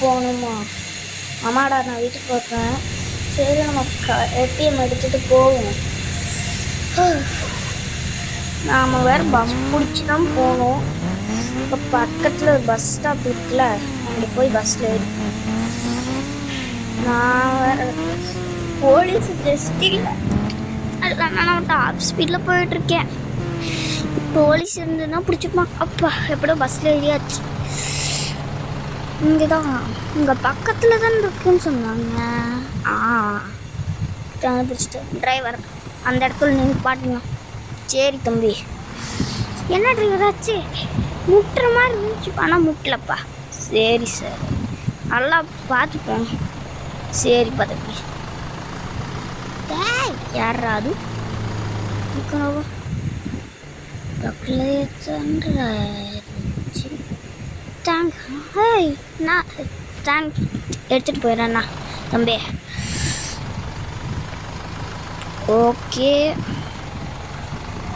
போகணுமா? ஆமாடா, நான் வீட்டுக்கு போகிறேன். சரி, நம்ம ஏடிஎம் எடுத்துகிட்டு போவோம். நாம் வேறு பஸ் பிடிச்சி தான் போகணும். இப்போ பக்கத்தில் பஸ் ஸ்டாப் இருக்குல்ல, அங்கே போய் பஸ்ஸில் ஏறி நான் வேறு போலீஸ் ஜஸ்ட் இல்லை, அதெல்லாம் நான் டாப் ஸ்பீடில் போயிட்டுருக்கேன். போலீஸ் இருந்ததுன்னா பிடிச்சிப்பான். அப்பா எப்படோ பஸ்ஸில் ஏறியாச்சு. இங்கே தான் இங்கே பக்கத்தில் தான் இருக்குன்னு சொன்னாங்க. பிடிச்சிட்டு டிரைவர் அந்த இடத்துல நீங்கள் பாட்டுங்க. சரி தம்பி, என்ன டிரைவர் ஆச்சு? முட்டுற மாதிரி இருந்துச்சு, ஆனால் முட்டலப்பா. சரி சார், நல்லா பார்த்துப்போம். சரிப்பா தம்பி. யாரா அது? நான் தேங்க் எடுத்துகிட்டு போயிடுறேண்ணா தம்பி. ஓகே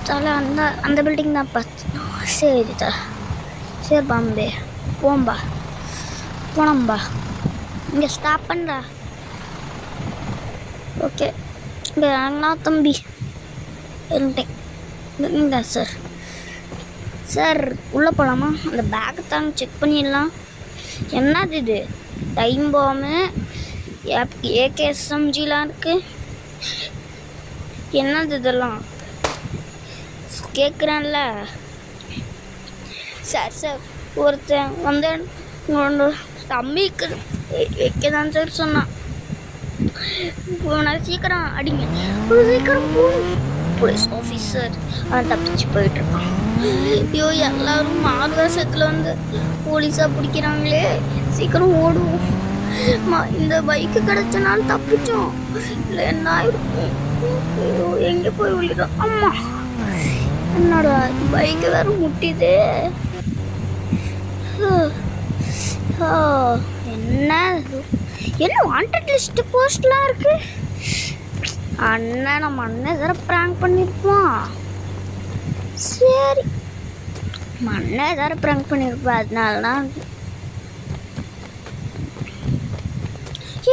தலை, அந்த பில்டிங் தான் பார்த்து. சரி சரி பாம்பே, போம்பா போனோம்பா. இங்கே ஸ்டாப் பண்ணுறா. ஓகே, இங்கே இறங்கினா தம்பி. இருந்துட்டேன் சார். சார் உள்ளே போகலாமா? அந்த பேக்கை தாங்க செக் பண்ணிடலாம். என்னது இது? டைம் பாம்பு, ஏகேஎஸ்எம்ஜிலாம் இருக்குது. என்னது இதெல்லாம் கேட்குறேன்ல சார். சார் ஒருத்தன் வந்து தம்பிக்கு வைக்கதான் சார் சொன்னான். சீக்கிரம் அடிங்க, சீக்கிரம் போலீஸ் ஆஃபீஸர் அவன் தப்பிச்சு போயிட்டுருக்கான். ஐயோ, எல்லாரும் மார்வேஷத்தில் வந்து போலீஸாக பிடிக்கிறாங்களே, சீக்கிரம் ஓடுவோம். இந்த பைக்கு கிடச்சனால தப்பிச்சோம், இல்லை என்ன ஆயிருக்கும்? ஐயோ, எங்கே போய் விழுறோம்? அம்மா, என்னோட பைக்கு வேறு முட்டிதே. என்ன வாண்டட் லிஸ்ட் போஸ்ட்லாம் இருக்கு? அண்ணன், நம்ம அண்ணன் எதாவது ப்ராங்க் பண்ணியிருப்போம். சரி, நம்ம அண்ணன் எதாவது ப்ராங்க் பண்ணியிருப்போம், அதனால தான்.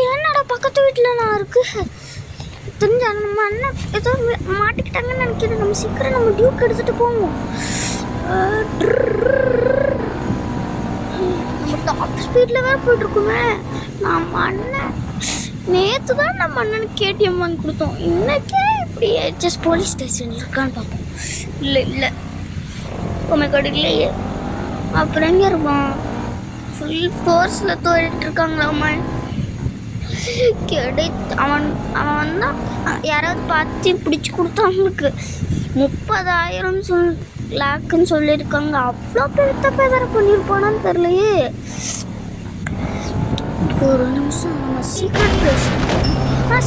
என்னடா பக்கத்து வீட்டில் நான் இருக்கு தெரிஞ்ச நம்ம அண்ணன் ஏதோ மாட்டிக்கிட்டாங்கன்னு நினைக்கிறேன். நம்ம சீக்கிரம் நம்ம டியூக் எடுத்துகிட்டு போவோம். நம்ம டாப் ஸ்பீடில் வேறு போயிட்டுருக்குமே. நம்ம அண்ணன் நேற்று தான் நம்ம அண்ணனுக்கு கேடிஎம் வாங்கி கொடுத்தோம். இன்னைக்கே இப்படி ஜஸ்ட் போலீஸ் ஸ்டேஷன் இருக்கான்னு பார்ப்போம். இல்லை உமைக்காடு இல்லையே. அப்புறம் எங்கே இருப்பான்? ஃபுல் ஃபோர்ஸில் தோழிட்டுருக்காங்களா அம்மா? அவன் வந்தால் யாராவது பார்த்து பிடிச்சி கொடுத்தா அவங்களுக்கு 30,000 லேக்குன்னு சொல்லியிருக்காங்க. அவ்வளோ பெருத்த பேதரை பண்ணியிருப்பானான்னு தெரியலையே. ஒரு நிமிஷம், நம்ம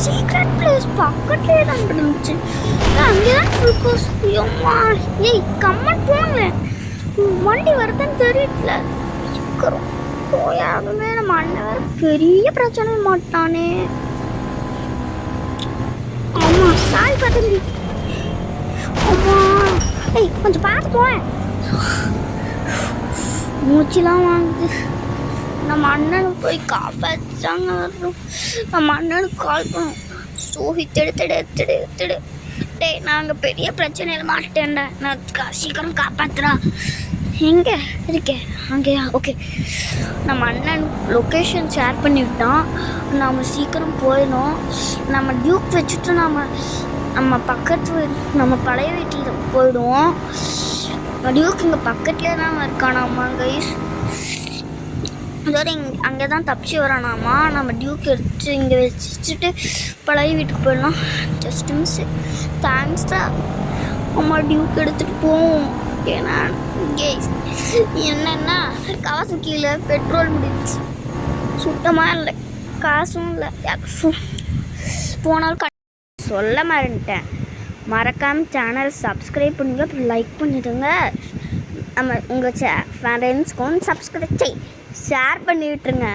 சீக்ரெட் பிளேஸ் பக்கத்துலேயே தான் இருந்துச்சு. அங்கே தான் ஃபுல் கோர்ஸ். ஏய் கம்மன் போங்களேன், வண்டி வருதுன்னு தெரியல. சீக்கிரம் போயாகவே. நம்ம அண்ணன் வேறு பெரிய பிரச்சனை மாட்டானே. ஆமாம், சாரி பார்த்துங்க. ஆமாம், ஏய் கொஞ்சம் பார்த்து போவேன். மூச்சிலாம் வாங்குது. நம்ம அண்ணனுக்கு போய் காப்பாற்றாங்க. நம்ம அண்ணனுக்கு கால் பண்ணும். சோஹி திடு டே, நாங்கள் பெரிய பிரச்சனையில் மாட்டேன்டா, நான் சீக்கிரம் காப்பாற்றுறா. எங்கே இருக்கேன்? அங்கேயா? ஓகே, நம்ம அண்ணன் லொக்கேஷன் ஷேர் பண்ணிவிட்டான். நம்ம சீக்கிரம் போயிடும். நம்ம டியூக் வச்சுட்டு நம்ம பக்கத்து நம்ம பழைய வீட்டில் போயிடுவோம். டியூக் இங்கே பக்கத்துலேயே தான் இருக்கானாமா கைஸ். அதாவது அங்கே தான் தப்பிச்சு வரானாமா. நம்ம டியூக் எடுத்து இங்கே வச்சுட்டு பழைய வீட்டுக்கு போயிடலாம். Just miss. தேங்க்ஸ் தான். அம்மா டியூக் எடுத்துகிட்டு போவோம். ஏன்னா என்னென்னா காசுக்கியில் பெட்ரோல் முடிச்சு சுத்தமாக இல்லை, காசும் இல்லை. போனாலும் சொல்ல மறந்துட்டேன். மறக்காமல் சேனல் சப்ஸ்கிரைப் பண்ணுங்க, அப்புறம் லைக் பண்ணிவிடுங்க. நம்ம உங்கள் ஃப்ரெண்ட்ஸ்க்கும் சப்ஸ்கிரைப் ஷேர் பண்ணி விட்டுருங்க.